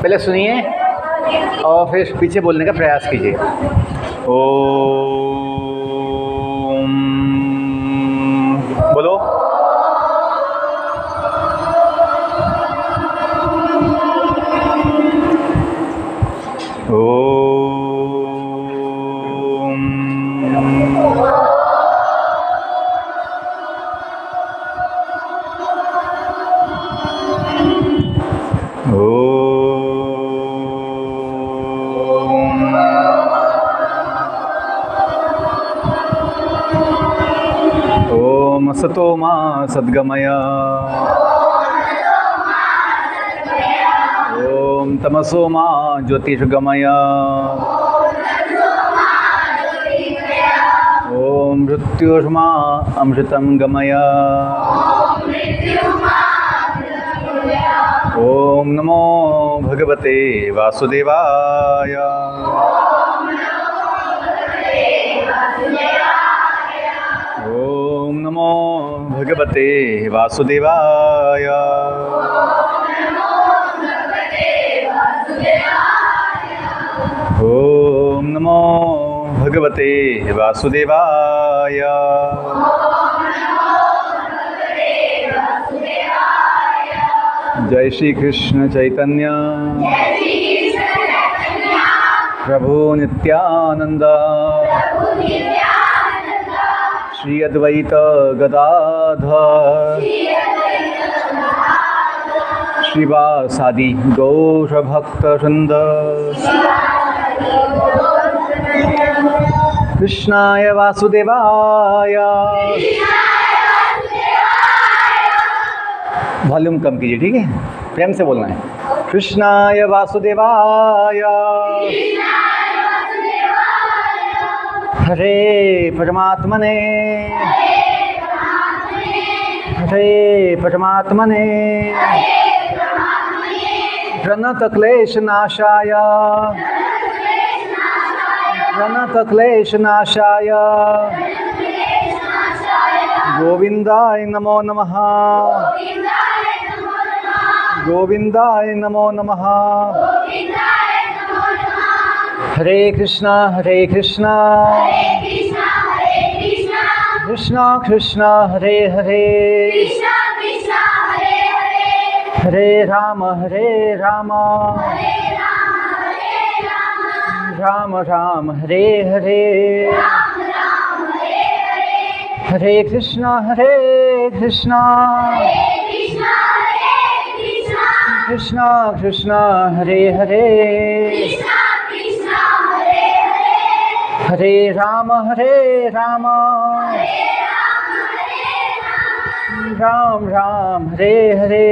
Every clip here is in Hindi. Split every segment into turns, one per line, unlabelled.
पहले सुनिए और फिर पीछे बोलने का प्रयास कीजिए। ओम बोलो। ओम सतो मा सद्गमय। ओम तमसो मा ज्योतिर्गमय। ओम मृत्युर्मा अमृतं गमय। ओम नमो भगवते वासुदेवाय। ओम नमो भगवते वासुदेवाय। ओम नमो भगवते वासुदेवाय। जय श्री कृष्ण चैतन्य प्रभु नित्यानंद श्री अद्वैत गदाधर श्रीवासादि गौर भक्त वृंद। कृष्णाय वासुदेवाय। वॉल्यूम कम कीजिए, ठीक है? प्रेम से बोलना है। कृष्णाय वासुदेवाय। हरे परमात्मने हरे परमात्मने प्रणतक्लेशनाशाय प्रणतक्लेशनाशाय गोविंदाय नमो नमः। गोविंदाय नमो नमः। हरे कृष्णा कृष्णा कृष्णा हरे हरे हरे राम राम राम हरे हरे। हरे कृष्णा कृष्णा कृष्णा हरे हरे। हरे राम राम राम हरे हरे।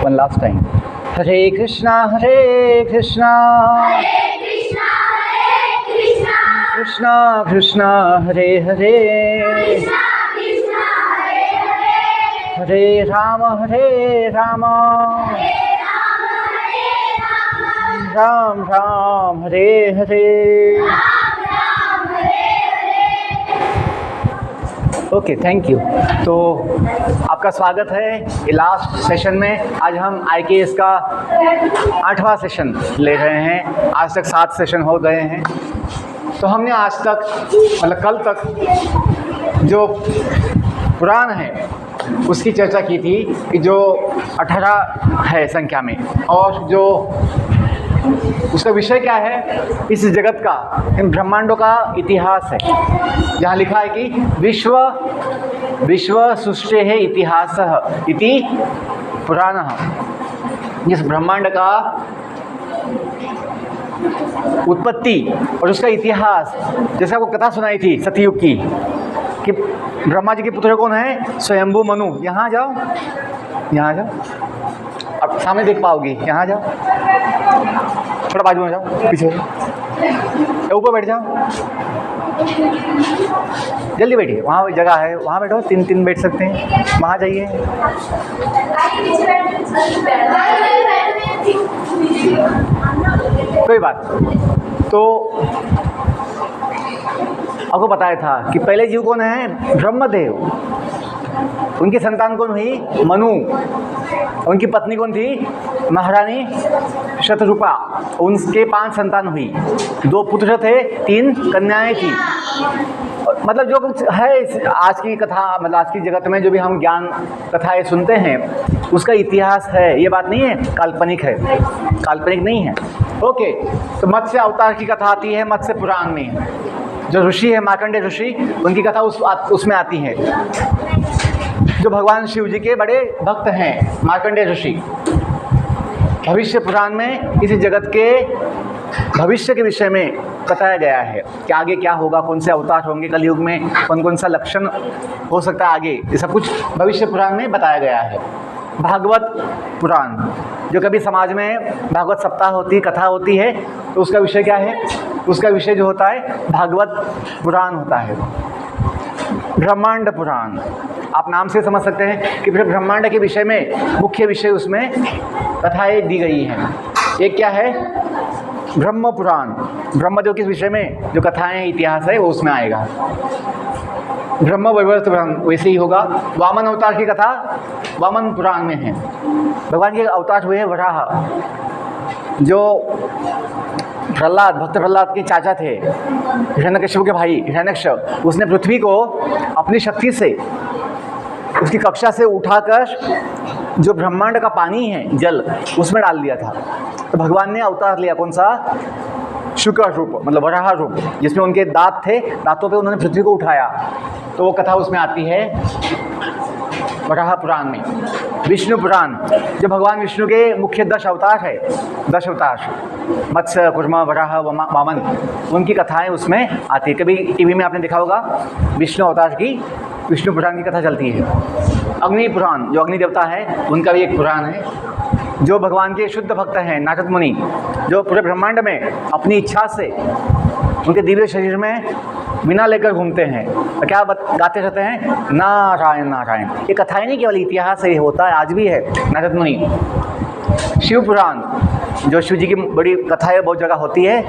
One last time. हरे कृष्णा कृष्णा कृष्णा हरे हरे। हरे राम राम राम हरे हरे। Okay, thank you. तो आपका स्वागत है ये लास्ट सेशन में। आज हम IKS का 8वां सेशन ले रहे हैं। आज तक 7 सेशन हो गए हैं। तो हमने आज तक मतलब कल तक जो पुराण है उसकी चर्चा की थी कि जो 18 है संख्या में, और जो उसका विषय क्या है, इस जगत का, इन ब्रह्मांडों का इतिहास है। जहाँ लिखा है कि विश्व सृष्टि है इतिहासः इति पुराणः। जिस ब्रह्मांड का उत्पत्ति और उसका इतिहास, जैसे आपको कथा सुनाई थी सतयुग की कि ब्रह्मा जी के पुत्र कौन है, स्वयंभू मनु। यहाँ जाओ, यहाँ जाओ, अब सामने देख पाओगी। यहाँ जाओ, थोड़ा बाजू में जाओ, पीछे ऊपर बैठ जाओ, जल्दी बैठिए। वहाँ जगह है, वहाँ बैठो, 3 बैठ सकते हैं। वहाँ जाइए। कोई बात। तो आपको बताया था कि पहले जीव कौन है, ब्रह्मदेव। उनकी संतान कौन हुई? मनु। उनकी पत्नी कौन थी? महारानी शतरूपा। उनके 5 संतान हुई, 2 पुत्र थे, 3 कन्याएं थी। मतलब जो कुछ है आज की कथा, मतलब आज की जगत में जो भी हम ज्ञान कथाएं सुनते हैं उसका इतिहास है, ये बात नहीं है काल्पनिक है, काल्पनिक नहीं है। ओके, तो मत्स्य अवतार की कथा आती है मत्स्य पुराण में। जो ऋषि है मार्कंडेय ऋषि, उनकी कथा उसमें आती है। जो भगवान शिव जी के बड़े भक्त हैं मार्कंडेय ऋषि। भविष्य पुराण में इस जगत के भविष्य के विषय में बताया गया है कि आगे क्या होगा, कौन से अवतार होंगे कलयुग में, कौन कौन सा लक्षण हो सकता है आगे, ये सब कुछ भविष्य पुराण में बताया गया है। भागवत पुराण, जो कभी समाज में भागवत सप्ताह होती है, कथा होती है, तो उसका विषय क्या है? उसका विषय जो होता है भागवत पुराण होता है। ब्रह्मांड पुराण, आप नाम से समझ सकते हैं कि फिर ब्रह्मांड के विषय में मुख्य विषय उसमें कथाएं दी गई हैं। एक क्या है? ब्रह्म पुराण, ब्रह्मदेव के विषय में जो कथाएं इतिहास है वो उसमें आएगा। ब्रह्म वैवर्त पुराण वैसे ही होगा। वामन अवतार की कथा वामन पुराण में है। भगवान के अवतार हुए वराह, जो प्रहलाद, भक्त प्रहलाद के चाचा थे, हिरण्यकश्यप के भाई हिरण्यक्ष, उसने पृथ्वी को अपनी शक्ति से उसकी कक्षा से उठाकर जो ब्रह्मांड का पानी है, जल, उसमें डाल दिया था। तो भगवान ने अवतार लिया, कौन सा? शुक्र रूप, मतलब वराह रूप, जिसमें उनके दांत थे, दांतों पे उन्होंने पृथ्वी को उठाया। तो वो कथा उसमें आती है वराह पुराण में। विष्णु पुराण, जो भगवान विष्णु के मुख्य 10 अवतार है, 10 अवतार, मत्स्य, कूर्म, वराह, वामन, उनकी कथाएं उसमें आती है। कभी टीवी में आपने देखा होगा विष्णु अवतार की, विष्णु पुराण की कथा चलती है। अग्नि पुराण, जो अग्नि देवता है, उनका भी एक पुराण है। जो भगवान के शुद्ध भक्त हैं नारद मुनि, जो पूरे ब्रह्मांड में अपनी इच्छा से उनके दिव्य शरीर में वीणा लेकर घूमते हैं और क्या गाते रहते हैं? नारायण नारायण। ये कथाएं नहीं केवल इतिहास है, होता है, आज भी है नारद मुनि। शिव पुराण, जो शिव जी की बड़ी कथाएं बहुत जगह होती है,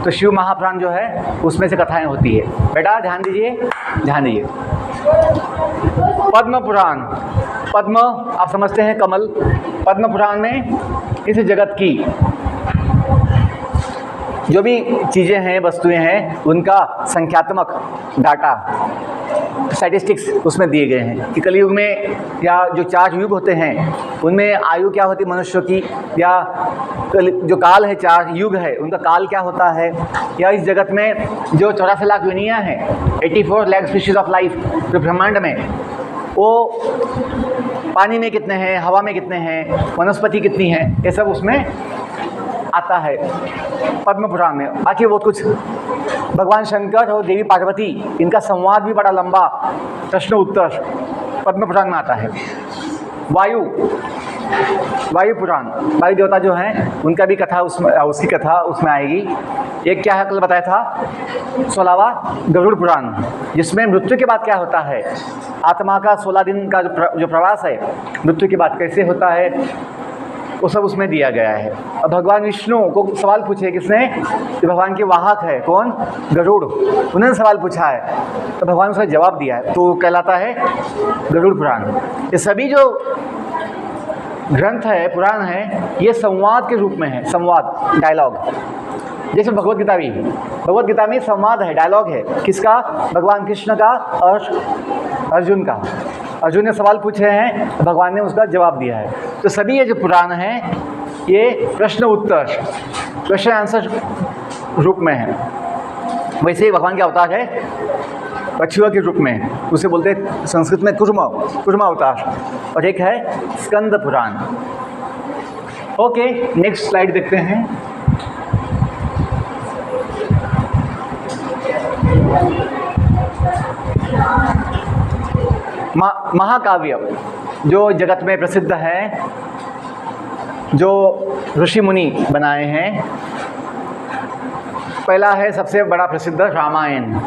तो शिव महापुराण जो है उसमें से कथाएं होती है। बेटा ध्यान दीजिए, ध्यान दीजिए। पद्म पुराण, पद्म आप समझते हैं कमल। पद्म पुराण में इस जगत की जो भी चीज़ें हैं, वस्तुएं हैं, उनका संख्यात्मक डाटा, स्टैटिस्टिक्स उसमें दिए गए हैं कि कलयुग में या जो 4 युग होते हैं उनमें आयु क्या होती है मनुष्य की, या जो काल है, 4 युग है, उनका काल क्या होता है, या इस जगत में जो 84 लाख दुनियाँ हैं, 84 लाख स्पीशीज ऑफ लाइफ जो ब्रह्मांड में, वो पानी में कितने हैं, हवा में कितने हैं, वनस्पति कितनी है, ये सब उसमें आता है पद्म पुराण में। बाकी बहुत कुछ भगवान शंकर और देवी पार्वती, इनका संवाद भी बड़ा लंबा, प्रश्न उत्तर, पद्म पुराण में आता है। वायु, वायु पुराण, वायु देवता जो हैं उनका भी कथा उसमें, उसकी कथा उसमें आएगी। एक क्या है, कल बताया था 16वां गरुड़ पुराण, जिसमें मृत्यु के बाद क्या होता है, आत्मा का 16 दिन का जो प्रवास है, मृत्यु के बाद कैसे होता है, वो सब उसमें दिया गया है। और भगवान विष्णु को सवाल पूछे किसने? जो भगवान के वाहक है, कौन? गरुड़, उन्होंने सवाल पूछा है तो भगवान उसका जवाब दिया है, तो कहलाता है गरुड़ पुराण। ये सभी जो ग्रंथ है, पुराण है, ये संवाद के रूप में है, संवाद, डायलॉग। जैसे भगवत गीता भी, भगवत गीता में संवाद है, डायलॉग है, किसका? भगवान कृष्ण का और अर्जुन का। अर्जुन ने सवाल पूछे हैं, भगवान ने उसका जवाब दिया है। तो सभी ये जो पुराण हैं ये प्रश्न उत्तर, क्वेश्चन आंसर रूप में है। वैसे ही भगवान के अवतार है कछुआ के रूप में, उसे बोलते हैं संस्कृत में कुर्मा अवतार, और एक है Skanda Purana. Okay, next slide देखते हैं। महाकाव्य जो जगत में प्रसिद्ध है, जो ऋषि मुनि बनाए हैं, पहला है सबसे बड़ा प्रसिद्ध रामायण,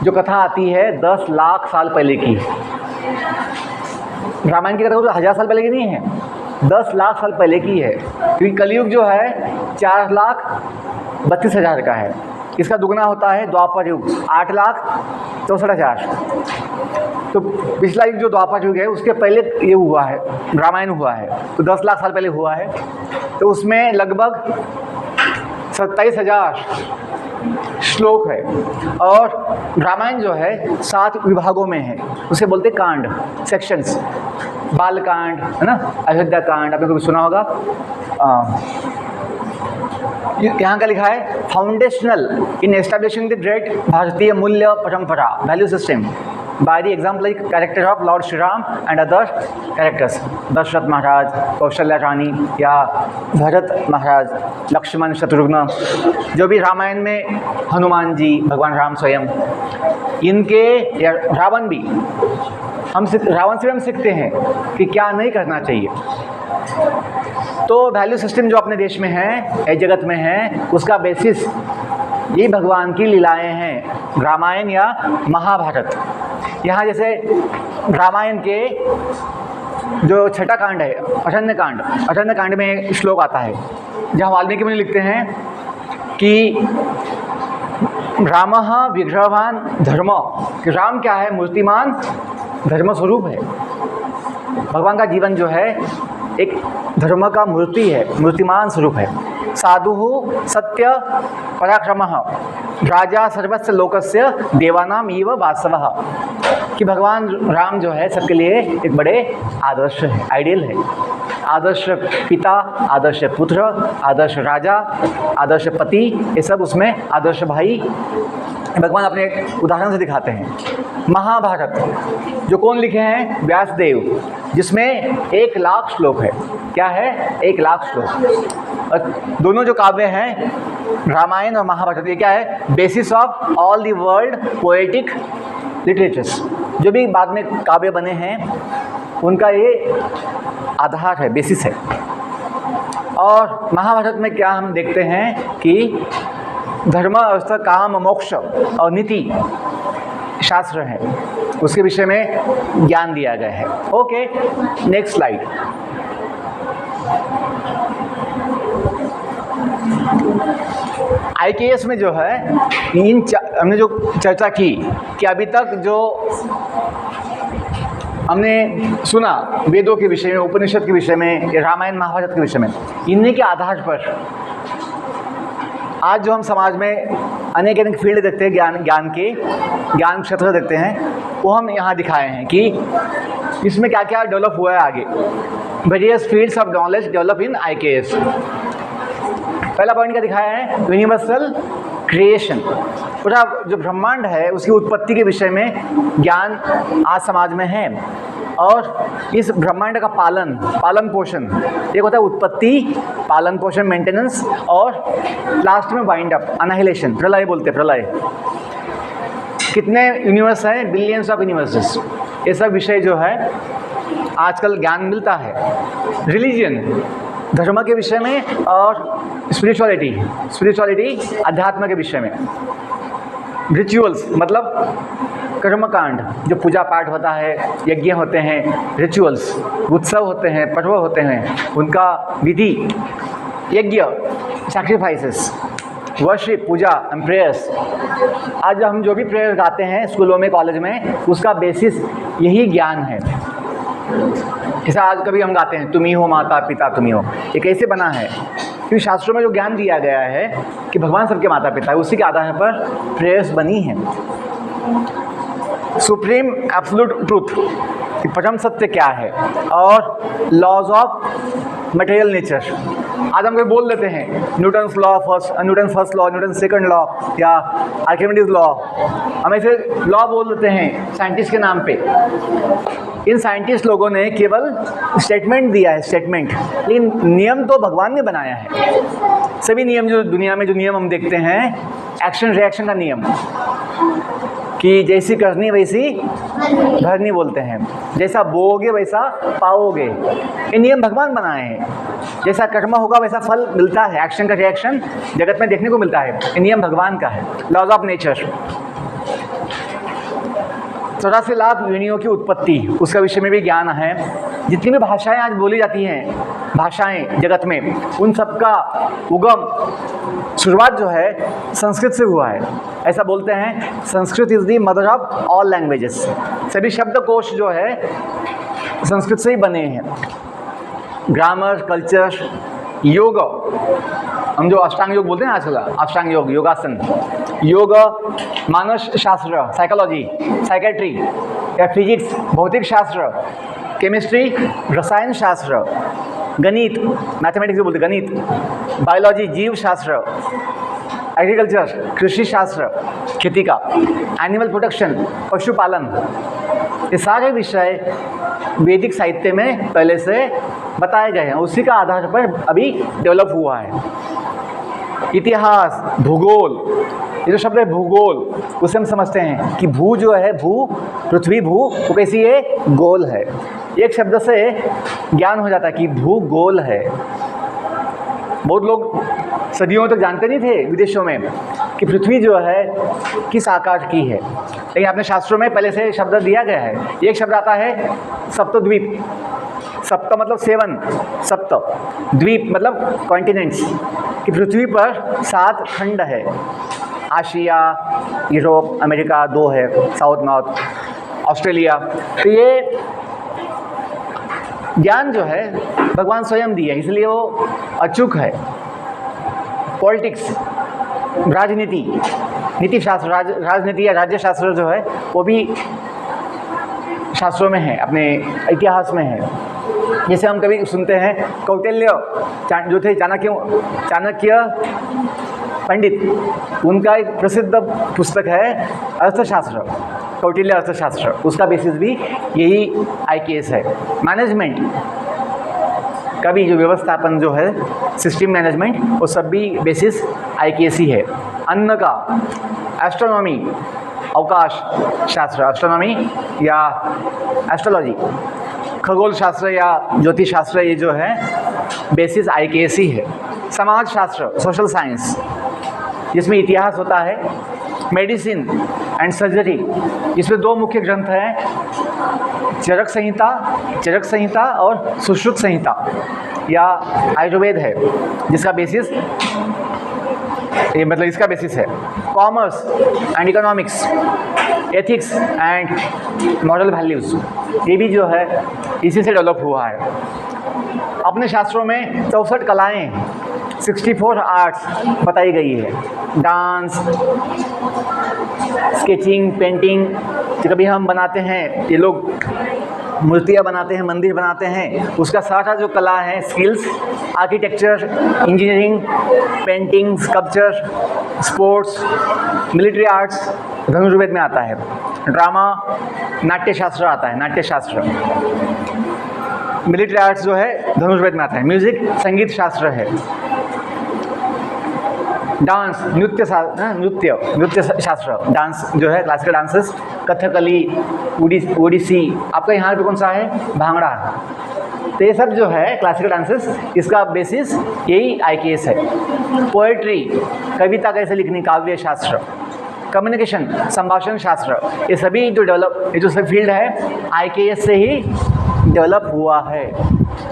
जो कथा आती है 10 लाख साल पहले की। रामायण की कथा तो 1000 साल पहले की नहीं है, 10 लाख साल पहले की है, क्योंकि कलयुग जो है 4,32,000 का है। इसका दुगना होता है द्वापर युग, 8,64,000। तो पिछला युग जो द्वापर युग है उसके पहले ये हुआ है, रामायण हुआ है, तो 10 लाख साल पहले हुआ है। तो उसमें लगभग 27,000 श्लोक है और रामायण जो है 7 विभागों में है, उसे बोलते कांड, सेक्शंस। बाल कांड है ना, अयोध्या कांड आपने कभी सुना होगा। यहाँ का लिखा है foundational in establishing the great भारतीय मूल्य परंपरा value system by the exemplary character of Lord Shri Ram and other characters, Dasharath Maharaj, Kaushalya Rani या भरत महाराज, लक्ष्मण, शत्रुघ्न, जो भी रामायण में हनुमान जी, भगवान राम स्वयं, इनके, या रावण भी, रावण से हम सीखते हैं कि क्या नहीं करना चाहिए। तो वैल्यू सिस्टम जो अपने देश में है, जगत में है, उसका बेसिस ये भगवान की लीलाएं हैं, रामायण या महाभारत। यहाँ जैसे रामायण के जो छठा कांड है, अरण्य कांड में एक श्लोक आता है जहाँ वाल्मीकि मुनि लिखते हैं कि रामः विग्रहवान धर्म, कि राम क्या है, मूर्तिमान धर्म स्वरूप है। भगवान का जीवन जो है एक धर्म का मूर्ति है, मूर्तिमान स्वरूप है। साधु सत्य पराक्रमः राजा सर्वस्य लोकस्य देवानाम इव वासवः, कि भगवान राम जो है सबके लिए एक बड़े आदर्श है, आइडियल है। आदर्श पिता, आदर्श पुत्र, आदर्श राजा, आदर्श पति, ये सब उसमें आदर्श भाई भगवान अपने उदाहरण से दिखाते हैं। महाभारत जो कौन लिखे हैं, व्यासदेव, जिसमें 1 लाख श्लोक है। क्या है, 1 लाख श्लोक। और दोनों जो काव्य हैं रामायण और महाभारत, ये क्या है, basis of all the world poetic literatures. जो भी बाद में काव्य बने हैं उनका ये आधार है, बेसिस है। और महाभारत में क्या हम देखते हैं कि धर्म, अर्थ, काम, मोक्ष और नीति शास्त्र है, उसके विषय में ज्ञान दिया गया है। Okay, next slide. IKS में जो है हमने जो चर्चा की कि अभी तक जो हमने सुना वेदों के विषय में, उपनिषद के विषय में, रामायण महाभारत के विषय में, इन्हीं के आधार पर आज जो हम समाज में अनेक फील्ड देखते हैं, ज्ञान क्षेत्र देखते हैं, वो हम यहाँ दिखाए हैं कि इसमें क्या क्या डेवलप हुआ है आगे। Various fields of knowledge develop in IKS। पहला पॉइंट क्या दिखाया है, यूनिवर्सल क्रिएशन। पूरा जो ब्रह्मांड है उसकी उत्पत्ति के विषय में ज्ञान आज समाज में है। और इस ब्रह्मांड का पालन पोषण, एक होता है उत्पत्ति, पालन पोषण, मेंटेनेंस, और लास्ट में वाइंड अप, अनाहिलेशन, प्रलय बोलते हैं, प्रलय। कितने यूनिवर्स हैं, बिलियंस ऑफ यूनिवर्सेस। ये सब विषय जो है आजकल ज्ञान मिलता है। रिलीजन, धर्म के विषय में, और स्पिरिचुअलिटी अध्यात्म के विषय में। रिचुअल्स मतलब कर्मकांड, जो पूजा पाठ होता है, यज्ञ होते हैं, रिचुअल्स, उत्सव होते हैं, पर्व होते हैं, उनका विधि, यज्ञ, सैक्रिफाइसेस, वर्शिप, पूजा एंड प्रेयर्स। आज हम जो भी प्रेयर गाते हैं स्कूलों में, कॉलेज में, उसका बेसिस यही ज्ञान है। जैसा आज कभी हम गाते हैं, तुम ही हो माता पिता तुम ही हो, ये कैसे बना है, क्योंकि शास्त्रों में जो ज्ञान दिया गया है कि भगवान सबके माता पिता है, उसी के आधार पर प्रेयर्स बनी हैं। सुप्रीम एब्सोल्यूट ट्रूथ, कि परम सत्य क्या है, और लॉज ऑफ मटेरियल नेचर। आज हम कोई बोल देते हैं Newton first law, Newton second law, या आर्किमिडीज लॉ, हम ऐसे लॉ बोल देते हैं साइंटिस्ट के नाम पे। इन साइंटिस्ट लोगों ने केवल स्टेटमेंट दिया है, स्टेटमेंट, लेकिन नियम तो भगवान ने बनाया है। सभी नियम जो दुनिया में जो नियम हम देखते हैं, एक्शन रिएक्शन का नियम, कि जैसी करनी वैसी भरनी बोलते हैं, जैसा बोओगे वैसा पाओगे, ये नियम भगवान बनाए हैं। जैसा कर्म होगा वैसा फल मिलता है, एक्शन का रिएक्शन जगत में देखने को मिलता है, ये नियम भगवान का है, लॉज ऑफ नेचर। 84 लाख योनियों की उत्पत्ति, उसका विषय में भी ज्ञान है। जितनी भी भाषाएं आज बोली जाती हैं, भाषाएं जगत में, उन सब का उगम, शुरुआत जो है संस्कृत से हुआ है। ऐसा बोलते हैं Sanskrit is the mother of all languages. सभी शब्दकोश जो है संस्कृत से ही बने हैं। ग्रामर, कल्चर, योग, हम जो अष्टांग योग बोलते हैं आजकल, अष्टांग योग, योगासन, योग, मानस शास्त्र, साइकोलॉजी, साइकेट्री या फिजिक्स, भौतिक शास्त्र, केमिस्ट्री, रसायन शास्त्र, गणित, मैथमेटिक्स जो बोलते हैं, गणित, बायोलॉजी, जीव शास्त्र, एग्रीकल्चर, कृषि शास्त्र, खेती का, एनिमल प्रोटेक्शन, पशुपालन, ये सारे विषय वैदिक साहित्य में पहले से बताए गए हैं। उसी का आधार पर अभी डेवलप हुआ है। इतिहास, भूगोल, ये जो शब्द है भूगोल, उसे हम समझते हैं कि भू जो है, भू, पृथ्वी, भू, वो कैसी है, गोल है। एक शब्द से ज्ञान हो जाता है कि भू गोल है। बहुत लोग सदियों तक जानते नहीं थे विदेशों में कि पृथ्वी जो है किस आकार की है, लेकिन अपने शास्त्रों में पहले से शब्द दिया गया है। एक शब्द आता है सप्तद्वीप, सप्त मतलब 7, सप्त, द्वीप मतलब कॉन्टिनेंट्स, कि पृथ्वी पर 7 खंड है। आशिया, यूरोप, अमेरिका 2 है, साउथ, नॉर्थ, ऑस्ट्रेलिया। तो ये ज्ञान जो है भगवान स्वयं दिया, इसलिए वो अचूक है। पॉलिटिक्स, राजनीति, नीति शास्त्र, राजनीति या राज्य शास्त्र जो है वो भी शास्त्रों में है, अपने इतिहास में है। जैसे हम कभी सुनते हैं कौटिल्य जो थे चाणक्य पंडित, उनका एक प्रसिद्ध पुस्तक है अर्थशास्त्र, कौटिल्य अर्थशास्त्र। उसका बेसिस भी यही IKS है। मैनेजमेंट का भी जो व्यवस्थापन जो है, सिस्टम मैनेजमेंट, वो सब भी बेसिस IKS ही है। अन्न का, एस्ट्रोनॉमी, अवकाश शास्त्र, एस्ट्रोनॉमी या एस्ट्रोलॉजी, खगोल शास्त्र या ज्योतिष शास्त्र, ये जो है बेसिस IKS ही है। समाज शास्त्र, सोशल साइंस, जिसमें इतिहास होता है। मेडिसिन एंड सर्जरी, इसमें 2 मुख्य ग्रंथ हैं, चरक संहिता और सुश्रुत संहिता या आयुर्वेद है, जिसका बेसिस ये मतलब इसका बेसिस है। Commerce and economics, ethics and moral values, ये भी जो है इसी से डेवलप हुआ है। अपने शास्त्रों में 64 कलाएँ, 64 आर्ट्स बताई गई है। डांस, स्केचिंग, पेंटिंग, जो कभी हम बनाते हैं, ये लोग मूर्तियाँ बनाते हैं, मंदिर बनाते हैं, उसका सारा जो कला है, skills, architecture, engineering, painting, sculpture, sports, military arts, Dhanurveda में आता है। ड्रामा, नाट्यशास्त्र आता है, नाट्यशास्त्र, मिलिट्री आर्ट्स जो है धनुर्वेद में आता है। म्यूजिक, संगीत शास्त्र है। डांस, नृत्य शास्त्र, डांस जो है क्लासिकल डांसेस, कथकली, ओडिसी, आपका यहाँ पे कौन सा है, भांगड़ा। तो ये सब जो है क्लासिकल डांसेस, इसका बेसिस यही IKS है। पोएट्री, कविता कैसे लिखनी, काव्य शास्त्र। कम्युनिकेशन, संभाषण शास्त्र, ये सभी जो सब फील्ड है IKS से ही डेवलप हुआ है।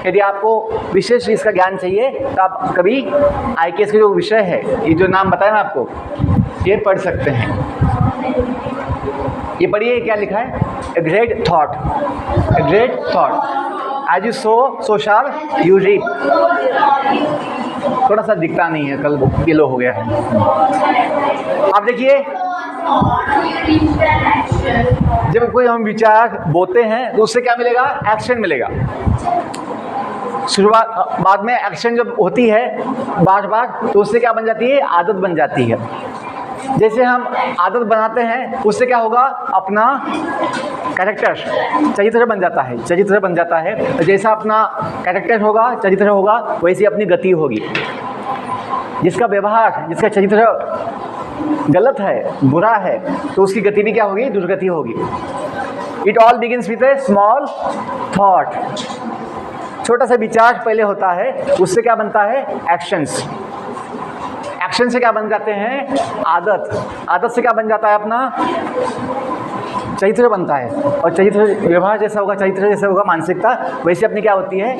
यदि आपको विशेष इसका ज्ञान चाहिए तो आप कभी IKS के जो विषय है, ये जो नाम बताया मैं आपको, ये पढ़ सकते हैं। ये पढ़िए, क्या लिखा है, a great thought, as you sow so shall you reap. थोड़ा सा दिखता नहीं है, कल येलो हो गया है। आप देखिए, जब कोई हम विचार बोते हैं तो उससे क्या मिलेगा, एक्शन मिलेगा। शुरुआत, बाद में एक्शन जब होती है बार बार, तो उससे क्या बन जाती है, आदत बन जाती है। जैसे हम आदत बनाते हैं, उससे क्या होगा, अपना कैरेक्टर चरित्र बन जाता है। जैसा अपना कैरेक्टर होगा, चरित्र होगा, वैसी अपनी गति होगी। जिसका व्यवहार, जिसका चरित्र गलत है, बुरा है, तो उसकी गति भी क्या होगी, दुर्गति होगी। It all begins with A small thought, छोटा सा विचार पहले होता है, उससे क्या बनता है, एक्शंस, एक्शन से क्या बन जाते हैं, आदत, आदत से क्या बन जाता है अपना चरित्र बनता है, और चरित्र व्यवहार जैसा होगा, चरित्र जैसा होगा, मानसिकता वैसे अपनी क्या होती है,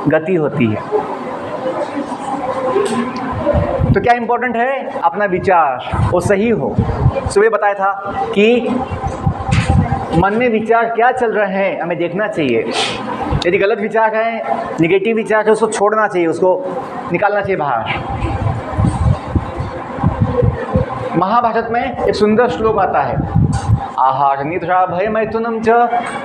गति होती है। तो क्या इंपॉर्टेंट है, अपना विचार वो सही हो। सुबह बताया था कि मन में विचार क्या चल रहे हैं हमें देखना चाहिए। यदि गलत विचार है, निगेटिव विचार है, उसको छोड़ना चाहिए, उसको निकालना चाहिए बाहर। महाभारत में एक सुंदर श्लोक आता है, आहार निद्रा भय मैथुनम च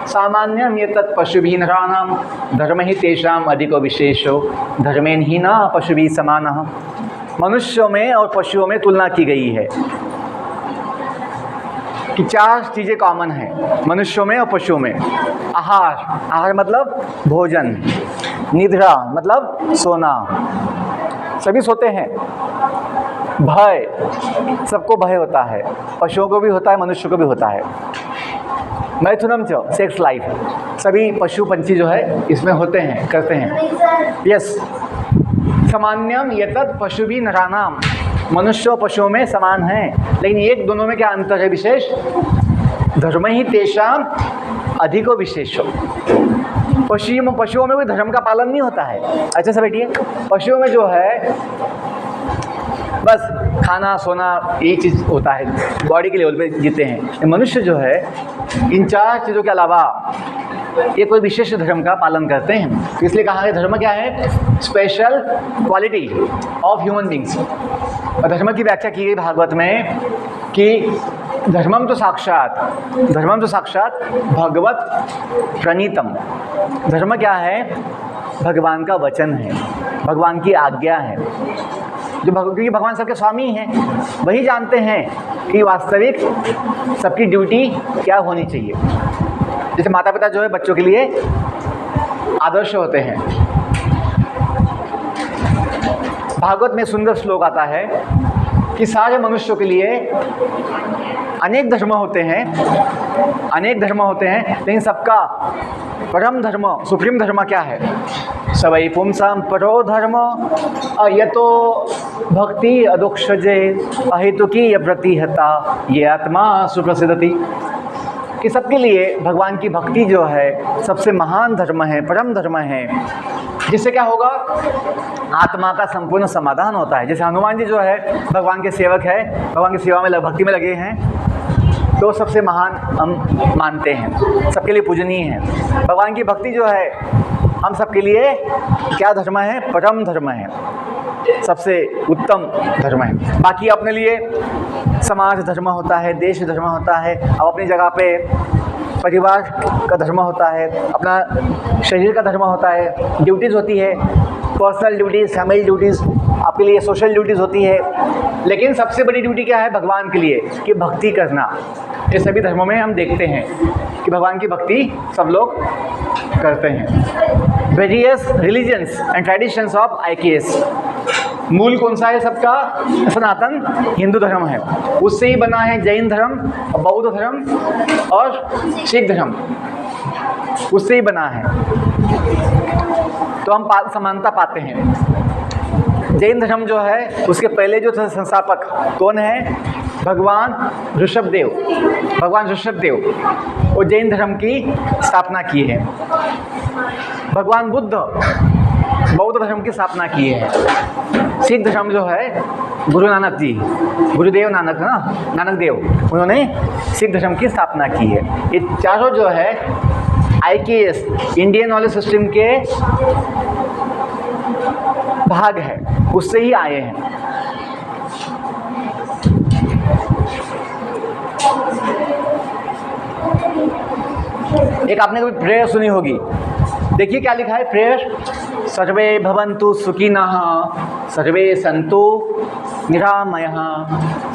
सामान्यम एतत् पशुभिः नराणां धर्म हि तेषाम् अधिको विशेषो धर्मेन हि न पशुभिः समानः। मनुष्यों में और पशुओं में तुलना की गई है कि 4 चीज़ें कॉमन हैं मनुष्यों में और पशुओं में। आहार मतलब भोजन, निद्रा मतलब सोना, सभी सोते हैं। भय, सबको भय होता है, पशुओं को भी होता है, मनुष्य को भी होता है। मैथुनम च सेक्स लाइफ, सभी पशु पंछी जो है इसमें होते हैं, करते हैं। यस, सामान्यम एतत् पशुभिः नराणाम, मनुष्य और पशुओं में समान है, लेकिन एक दोनों में क्या अंतर है विशेष, धर्म ही तेषाम अधिको विशेषो। पशुओं में कोई धर्म का पालन नहीं होता है। अच्छा से बैठिए, पशुओं में जो है बस खाना सोना यही चीज़ होता है, बॉडी के लेवल पे जीते हैं। मनुष्य जो है इन 4 चीज़ों के अलावा ये कोई विशेष धर्म का पालन करते हैं। तो इसलिए कहा है धर्म क्या है, special quality of human beings. और धर्म की व्याख्या की गई भागवत में कि धर्मम तो साक्षात भगवत प्रणीतम। धर्म क्या है, भगवान का वचन है, भगवान की आज्ञा है। क्योंकि भगवान सबके स्वामी हैं, वही जानते हैं कि वास्तविक सबकी ड्यूटी क्या होनी चाहिए। जैसे माता पिता जो है बच्चों के लिए आदर्श होते हैं। भागवत में सुंदर श्लोक आता है कि सारे मनुष्यों के लिए अनेक धर्म होते हैं, लेकिन सबका परम धर्म, सुप्रीम धर्म क्या है, सवै पुंसां परो धर्म अयतो भक्ति अदोक्षजे अहेतुकी प्रतिहता ये आत्मा सुप्रसिद्धति। कि सबके लिए भगवान की भक्ति जो है सबसे महान धर्म है, परम धर्म है, जिससे क्या होगा, आत्मा का संपूर्ण समाधान होता है। जैसे हनुमान जी जो है भगवान के सेवक है, भगवान की सेवा में भक्ति में लगे हैं, तो सबसे महान हम मानते हैं, सबके लिए पूजनीय है। भगवान की भक्ति जो है हम सबके लिए क्या धर्म है, परम धर्म है, सबसे उत्तम धर्म है। बाकी अपने लिए समाज धर्म होता है, देश धर्म होता है, अब अपनी जगह पे परिवार का धर्म होता है, अपना शरीर का धर्म होता है, ड्यूटीज़ होती है, पर्सनल ड्यूटीज़, फैमिली ड्यूटीज़, आपके लिए सोशल ड्यूटीज़ होती है। लेकिन सबसे बड़ी ड्यूटी क्या है भगवान के लिए, कि भक्ति करना। ये सभी धर्मों में हम देखते हैं कि भगवान की भक्ति सब लोग करते हैं। Various religions and traditions of IKS, मूल कौन सा है सबका, सनातन हिंदू धर्म है, उससे ही बना है जैन धर्म, बौद्ध धर्म और सिख धर्म, उससे ही बना है। तो हम समानता पाते हैं। जैन धर्म जो है उसके पहले जो संस्थापक कौन है, भगवान ऋषभदेव वो जैन धर्म की स्थापना की है। भगवान बुद्ध बौद्ध धर्म की स्थापना की है। सिख धर्म जो है गुरु नानक जी, गुरुदेव नानक नानक देव, उन्होंने सिख धर्म की स्थापना की है। ये चारों जो है IKS इंडियन नॉलेज सिस्टम के भाग है, उससे ही आए हैं। एक आपने कभी प्रेयर सुनी होगी, देखिए क्या लिखा है प्रेयर, सर्वे भवन्तु सुखिनः सर्वे सन्तु निरामयः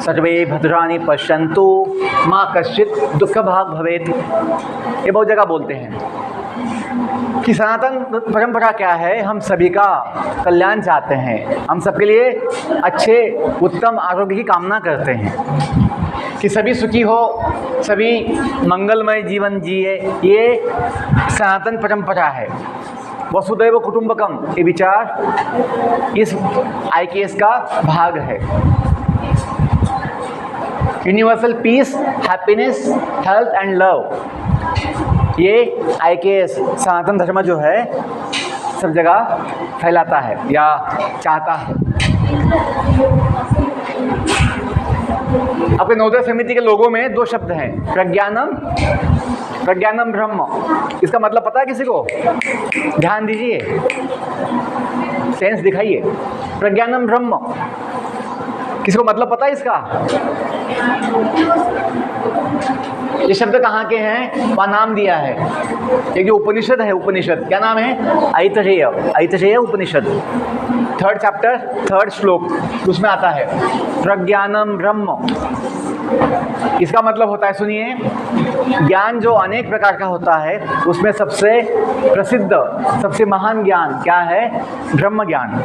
सर्वे भद्राणि पश्यन्तु माँ कश्चित् दुःखभाग् भवेत्। ये बहुत जगह बोलते हैं कि सनातन परंपरा क्या है, हम सभी का कल्याण चाहते हैं, हम सबके लिए अच्छे उत्तम आरोग्य की कामना करते हैं कि सभी सुखी हो, सभी मंगलमय जीवन जिए। ये सनातन परंपरा है। वसुदैव कुटुंबकम ये विचार इस IKS का भाग है। Universal peace, happiness, health and love. ये IKS सनातन धर्म जो है सब जगह फैलाता है या चाहता है। आपके नवोदय समिति के लोगों में 2 शब्द हैं, प्रज्ञानम, प्रज्ञानम ब्रह्म। इसका मतलब पता है किसी को? ध्यान दीजिए, सेंस दिखाइए। प्रज्ञानम ब्रह्म, किसी को मतलब पता है इसका? ये शब्द कहाँ के हैं? वहाँ नाम दिया है। एक जो उपनिषद है, उपनिषद क्या नाम है? ऐतरेय, ऐतरेय उपनिषद, 3rd चैप्टर 3rd श्लोक, उसमें आता है प्रज्ञानम ब्रह्म। इसका मतलब होता है, सुनिए, ज्ञान जो अनेक प्रकार का होता है उसमें सबसे प्रसिद्ध, सबसे महान ज्ञान क्या है? ब्रह्म ज्ञान।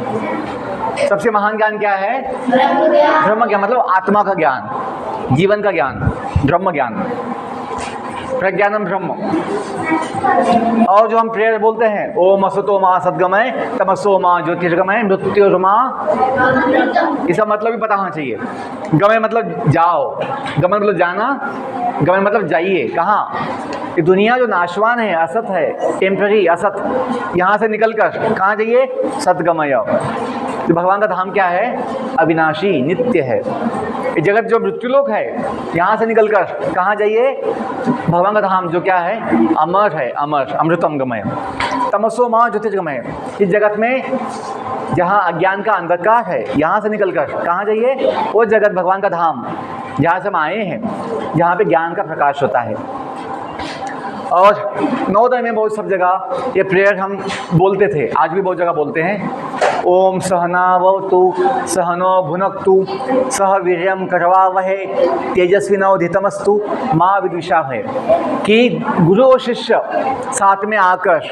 सबसे महान ज्ञान क्या है? ब्रह्म ज्ञान, मतलब आत्मा का ज्ञान, जीवन का ज्ञान, ब्रह्म ज्ञान, प्रज्ञानम ब्रह्म। और जो हम प्रेयर बोलते हैं, ओम असतो मा सद्गमय तमसो मा ज्योतिर्गमय मृत्योर्मा, इसका मतलब भी पता होना चाहिए। गमय मतलब जाओ, गमय मतलब जाना, गमय मतलब जाइए। कहाँ? ये दुनिया जो नाशवान है, असत है, टेम्पररी असत, यहाँ से निकलकर कहाँ जाइए? सद्गमय। तो भगवान का धाम क्या है? अविनाशी, नित्य है। ये जगत जो मृत्युलोक है, यहाँ से निकलकर कहाँ जाइए? भगवान का धाम जो क्या है? अमर है, अमर, अमृतम गमय। तमसो माँ ज्योतिर्गमय। इस जगत में जहाँ अज्ञान का अंधकार है, यहाँ से निकलकर कहाँ जाइए? वो जगत भगवान का धाम, जहाँ से हम आए हैं, जहाँ पे ज्ञान का प्रकाश होता है। और नवोदय में बहुत सब जगह ये प्रेयर हम बोलते थे, आज भी बहुत जगह बोलते हैं। ओम सहनावतु सहनो भुनक्तु सह वीर्यं करवावहे तेजस्विनोधितमस्तु माँ विद्विषावहे। कि गुरु और शिष्य साथ में आकर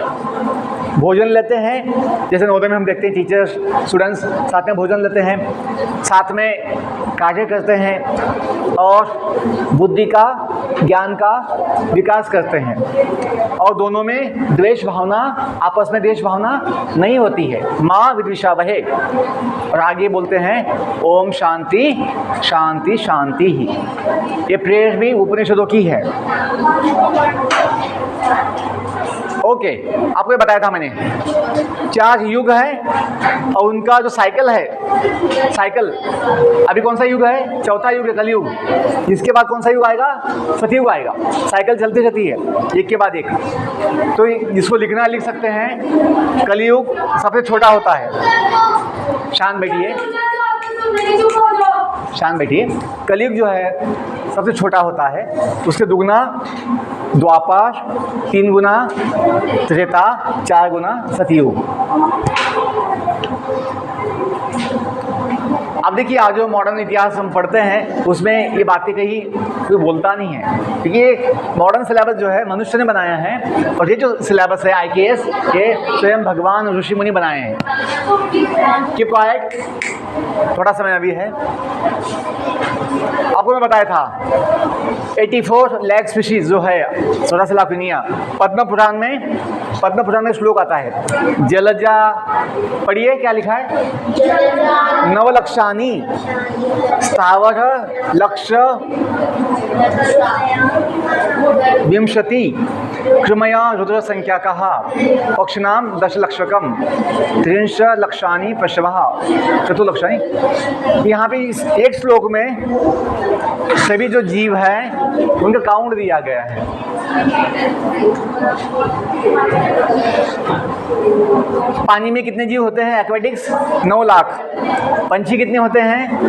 भोजन लेते हैं, जैसे नवोदय में हम देखते हैं टीचर्स स्टूडेंट्स साथ में भोजन लेते हैं, साथ में कार्य करते हैं और बुद्धि का, ज्ञान का विकास करते हैं। और दोनों में द्वेष भावना, आपस में द्वेष भावना नहीं होती है। माँ विद्विषावहे। और आगे बोलते हैं ओम शांति शांति शांति ही। ये प्रेयर भी उपनिषदों की है। ओके, आपको ये बताया था मैंने, 4 युग है और उनका जो साइकिल है, साइकिल अभी कौन सा युग है? 4था युग है, कलयुग। इसके बाद कौन सा युग आएगा? सतयुग आएगा। साइकिल चलती रहती है एक के बाद एक। तो जिसको लिखना लिख सकते हैं। कलयुग सबसे छोटा होता है। शांत बैठिए, शांत बैठिए। कलयुग जो है सबसे छोटा होता है, उसके दुगुना द्वापर, 3 गुना त्रेता, 4 गुना सतयुग। अब देखिए, आज जो मॉडर्न इतिहास हम पढ़ते हैं उसमें ये बातें कहीं कोई बोलता नहीं है, क्योंकि ये मॉडर्न सिलेबस जो है मनुष्य ने बनाया है। और ये जो सिलेबस है IKS, ये स्वयं भगवान ऋषि मुनि बनाए हैं। कीप क्वाइट, थोड़ा समय अभी है। आपको मैं बताया था 84 लाख स्पीशीज जो है 14 लाख दुनिया। पद्म पुराण में श्लोक आता है, जलजा, पढ़िए क्या लिखा है? नवलक्षानी स्थावर लक्ष्य विंशति कृमया रुद्र संख्या कहा पक्षनाम 10 लक्षकम 30 लक्षानी पशवः चतुर्लक्षानी। यहाँ पे इस एक श्लोक में सभी जो जीव हैं उनका काउंट दिया गया है। पानी में कितने जीव होते हैं? एक्वेटिक्स 9 लाख। पंछी कितने होते हैं?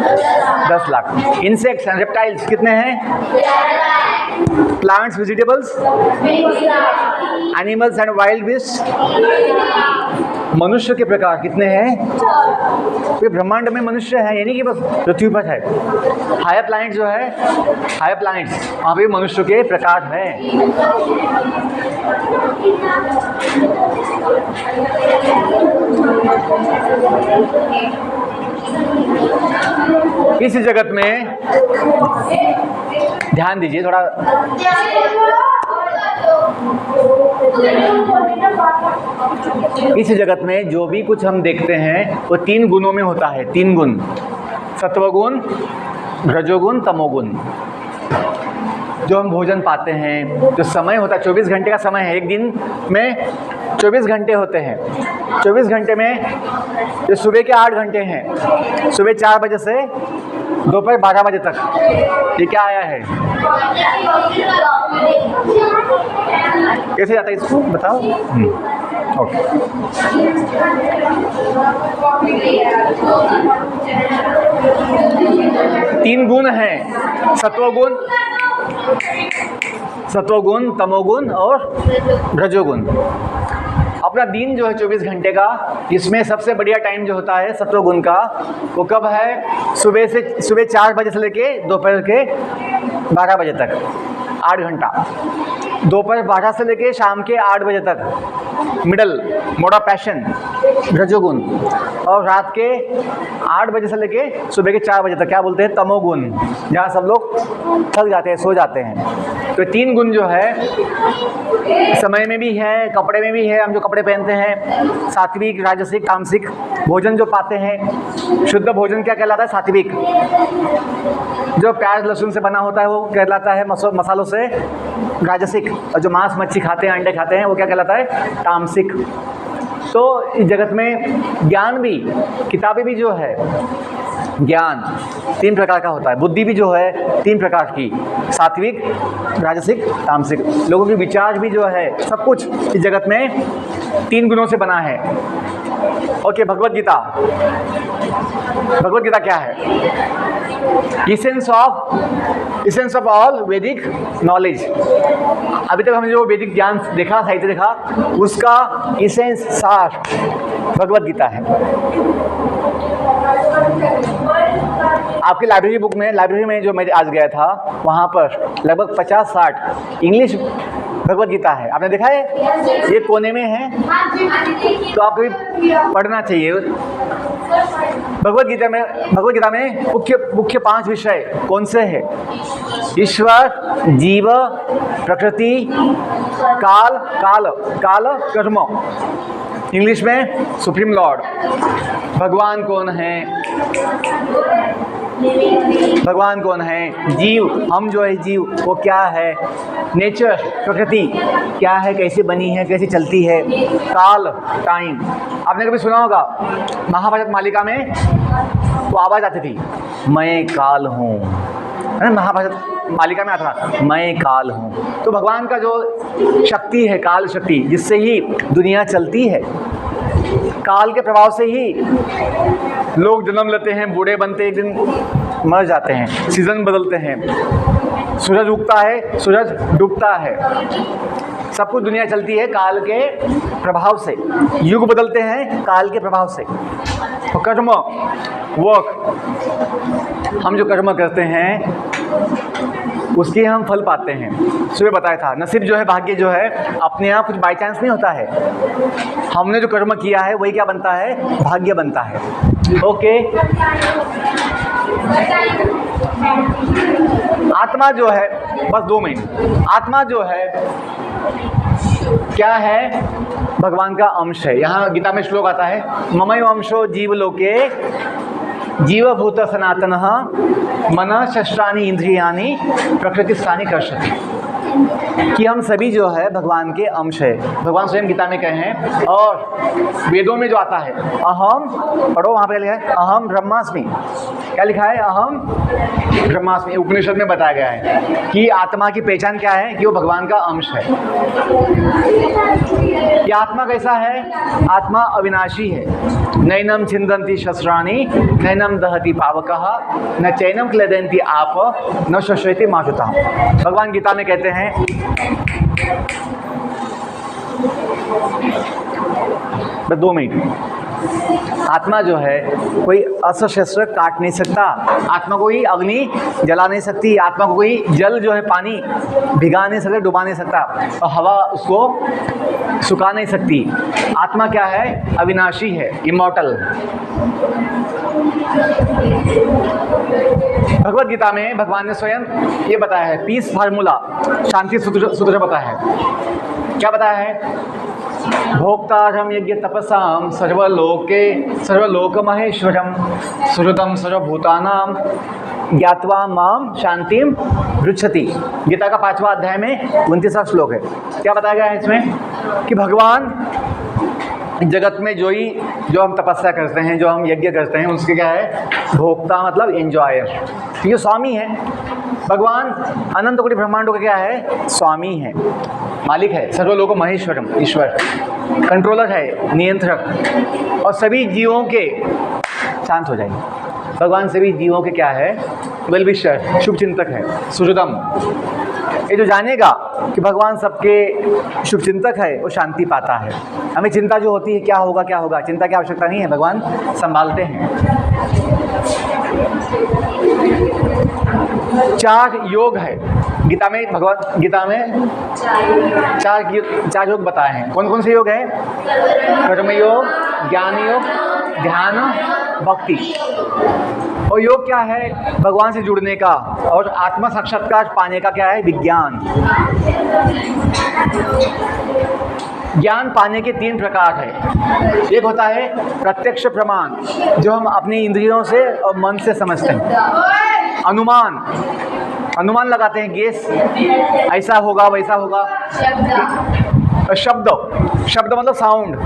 10 लाख। इंसेक्ट्स एंड रेप्टाइल्स कितने हैं? Plants, vegetables, animals and wild beast. मनुष्य के प्रकार कितने हैं? तो ब्रह्मांड में मनुष्य है, यानी कि बस पृथ्वी पर है। हायर प्लैनेट्स जो है, हायर प्लैनेट्स, वहाँ पे मनुष्य के प्रकार हैं। इस जगत में ध्यान दीजिए थोड़ा। इस जगत में जो भी कुछ हम देखते हैं वो 3 गुणों में होता है। 3 गुण, सत्वगुण, रजोगुण तमोगुण। जो हम भोजन पाते हैं, जो समय होता है 24 घंटे का समय है, एक दिन में 24 घंटे होते हैं। 24 घंटे में जो सुबह के 8 घंटे हैं, सुबह 4 बजे से दोपहर 12 बजे तक, ये क्या आया है? कैसे जाता है इसको बताओ? ओके। तीन गुण हैं, सत्वगुण, तमोगुण और रजोगुण। अपना दिन जो है 24 घंटे का, इसमें सबसे बढ़िया टाइम जो होता है सत्वगुण का, वो कब है? सुबह 4 बजे से लेके दोपहर के 12 बजे तक, 8 घंटा। दोपहर 12 से लेके शाम के 8 बजे तक मिडल मोड ऑफ पैशन, रजोगुण। और रात के 8 बजे से लेके सुबह के 4 बजे तक क्या बोलते हैं? तमोगुण, जहाँ सब लोग थक जाते हैं, सो जाते हैं। तो 3 गुण जो है समय में भी है, कपड़े में भी है, हम जो कपड़े पहनते हैं, सात्विक, राजसिक, तामसिक। भोजन जो पाते हैं, शुद्ध भोजन क्या कहलाता है? सात्विक। जो प्याज लहसुन से बना होता है वो कहलाता है मसालों से राजसिक। और जो मांस मच्छी खाते हैं, अंडे खाते हैं, वो क्या कहलाता है? तामसिक। तो इस जगत में ज्ञान भी, किताबें भी जो है, ज्ञान 3 प्रकार का होता है। बुद्धि भी जो है 3 प्रकार की, सात्विक, राजसिक, तामसिक। लोगों के विचार भी जो है, सब कुछ इस जगत में 3 गुणों से बना है। ओके, भगवद गीता क्या है? इसेंस ऑफ ऑल वैदिक नॉलेज। अभी तक हमने जो वैदिक ज्ञान देखा, साहित्य देखा, उसका इसेंस, सार भगवद गीता है। आपकी लाइब्रेरी में जो मैं आज गया था, वहाँ पर लगभग 50-60 इंग्लिश भगवद गीता है। आपने देखा है? ये कोने में है, तो आपको भी पढ़ना चाहिए। भगवद गीता में मुख्य 5 विषय कौन से हैं? ईश्वर, जीव, प्रकृति, काल, कर्म। इंग्लिश में सुप्रीम लॉर्ड। भगवान कौन है? जीव, हम जो है जीव, वो क्या है? नेचर, प्रकृति क्या है, कैसे बनी है, कैसे चलती है? काल, टाइम। आपने कभी सुना होगा महाभारत मालिका में वो आवाज़ आती थी, मैं काल हूँ, है ना? महाभारत मालिका में आता था, मैं काल हूँ। तो भगवान का जो शक्ति है, काल शक्ति, जिससे ही दुनिया चलती है। काल के प्रभाव से ही लोग जन्म लेते हैं, बूढ़े बनते, एक दिन मर जाते हैं, सीजन बदलते हैं, सूरज उगता है, सूरज डूबता है, सब कुछ दुनिया चलती है काल के प्रभाव से। युग बदलते हैं काल के प्रभाव से। तो कर्म, वर्क, हम जो कर्म करते हैं उसके हम फल पाते हैं। सुबह बताया था, नसीब जो है, भाग्य जो है, अपने आप कुछ बाई चांस नहीं होता है। हमने जो कर्म किया है वही क्या बनता है? भाग्य बनता है। ओके। आत्मा जो है, बस 2 मिनट, आत्मा जो है क्या है? भगवान का अंश है। यहाँ गीता में श्लोक आता है, ममैव अंशो जीवलोके जीवभूत सनातनः मनः शस्त्राणि इंद्रियाणि प्रकृतिस्थानि कर्षति। कि हम सभी जो है भगवान के अंश है। भगवान स्वयं गीता में कहे हैं, और वेदों में जो आता है, अहम, पढ़ो वहाँ पे लिखा है, अहम ब्रह्मास्मि। क्या लिखा है? अहम ब्रह्मास्मि। उपनिषद में बताया गया है कि आत्मा की पहचान क्या है? कि वो भगवान का अंश है। ये आत्मा कैसा है? आत्मा अविनाशी है। नैनम छिन्दन्ति शस्त्राणि नैनम दहति पावकः न चैनम क्लेदन्ति आप न शोषयति माशुतः। भगवान गीता में कहते हैं, बस 2 मिनट, आत्मा जो है कोई अस्त्र शस्त्र काट नहीं सकता, आत्मा को कोई अग्नि जला नहीं सकती, आत्मा को कोई जल जो है पानी भिगा नहीं सकता, डुबा नहीं सकता, और हवा उसको सुखा नहीं सकती। आत्मा क्या है? अविनाशी है, इमॉर्टल। भगवद गीता में भगवान ने स्वयं ये बताया है, पीस फार्मूला, शांति सूत्र बताया है। क्या बताया है? भोक्तारम यज्ञ तपसाम सर्वलोक महेश्वरम सुहृदम सर्वभूतानाम ज्ञात्वा माम शांतिम पृच्छति। गीता का 5वां अध्याय में 29वां श्लोक है। क्या बताया गया है इसमें कि भगवान जगत में जो हम तपस्या करते हैं, जो हम यज्ञ करते हैं, उसके क्या है, भोक्ता मतलब एंजॉयर। ये स्वामी है भगवान, अनंत कोटि ब्रह्मांडों का क्या है, स्वामी है, मालिक है, सर्वलोक महेश्वरम, ईश्वर, कंट्रोलर है, नियंत्रक, और सभी जीवों के, शांत हो जाइए, भगवान सभी जीवों के क्या है, वेल विशर, शुभ चिंतक है, सुहृदम। ये जो जानेगा कि भगवान सबके शुभ चिंतक है वो शांति पाता है। हमें चिंता जो होती है क्या होगा क्या होगा, चिंता की आवश्यकता नहीं है, भगवान संभालते हैं। 4 योग है गीता में, भगवान गीता में 4 योग बताए हैं। कौन कौन से योग है? कर्म योग, ज्ञान योग, ध्यान, भक्ति। और योग क्या है? भगवान से जुड़ने का और आत्मा साक्षात्कार पाने का क्या है, विज्ञान। ज्ञान पाने के 3 प्रकार है। एक होता है प्रत्यक्ष प्रमाण, जो हम अपनी इंद्रियों से और मन से समझते हैं। अनुमान लगाते हैं, गेस, ऐसा होगा वैसा होगा। शब्द मतलब साउंड,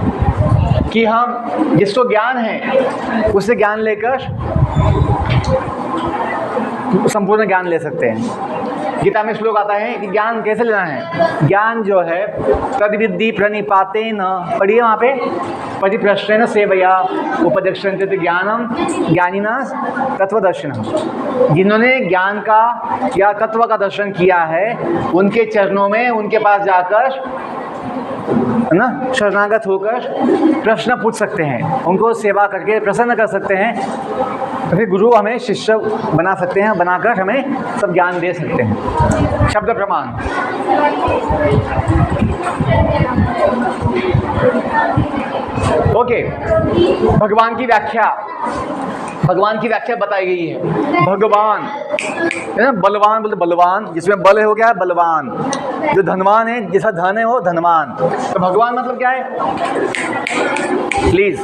कि हम जिसको ज्ञान है उससे ज्ञान लेकर संपूर्ण ज्ञान ले सकते हैं। गीता में श्लोक आता है कि ज्ञान कैसे लेना है। ज्ञान जो है तद्विद्धि प्रणिपातेन, पढ़िए वहाँ पे, परिप्रश्नेन सेवया उपदेक्षन्ते ज्ञानम ज्ञानिना तत्वदर्शिनः। जिन्होंने ज्ञान का या तत्व का दर्शन किया है, उनके चरणों में, उनके पास जाकर, है ना, शरणागत होकर प्रश्न पूछ सकते हैं, उनको सेवा करके प्रसन्न कर सकते हैं। तो फिर गुरु हमें शिष्य बना सकते हैं, बनाकर हमें सब ज्ञान दे सकते हैं। शब्द प्रमाण। ओके, भगवान की व्याख्या बताई गई है। भगवान है ना, बलवान बोलते, बलवान जिसमें बल है वो क्या है, बलवान। जो धनवान है, जिसका धन है वो धनवान। तो भगवान मतलब क्या है, प्लीज,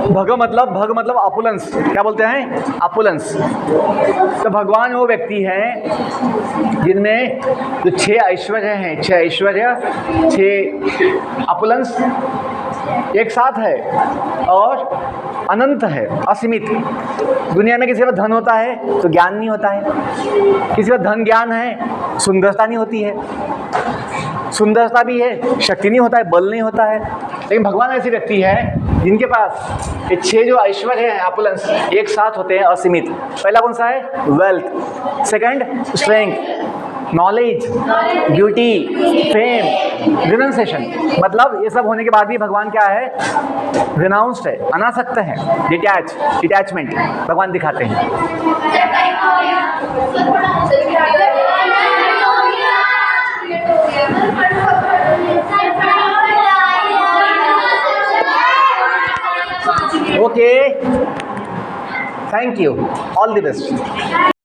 भग मतलब अपुलेंस, क्या बोलते हैं, अपुलेंस। तो भगवान वो व्यक्ति है जिनमें जो 6 ऐश्वर्य हैं, 6 ऐश्वर्य, 6 अपुलेंस एक साथ है और अनंत है, असीमित। दुनिया में किसी का धन होता है तो ज्ञान नहीं होता है, किसी का धन ज्ञान है, सुंदरता नहीं होती है, सुंदरता भी है, शक्ति नहीं होता है, बल नहीं होता है। लेकिन भगवान ऐसी व्यक्ति है जिनके पास ये 6 जो ऐश्वर्य हैं, अपुलेंस, एक साथ होते हैं, असीमित। पहला कौन सा है, wealth. Second, strength, knowledge, beauty, fame, renunciation. मतलब ये सब होने के बाद भी भगवान क्या है, रिनाउंस्ड है, अनासक्त है, डिटैचमेंट भगवान दिखाते हैं। Okay, thank you, all the best.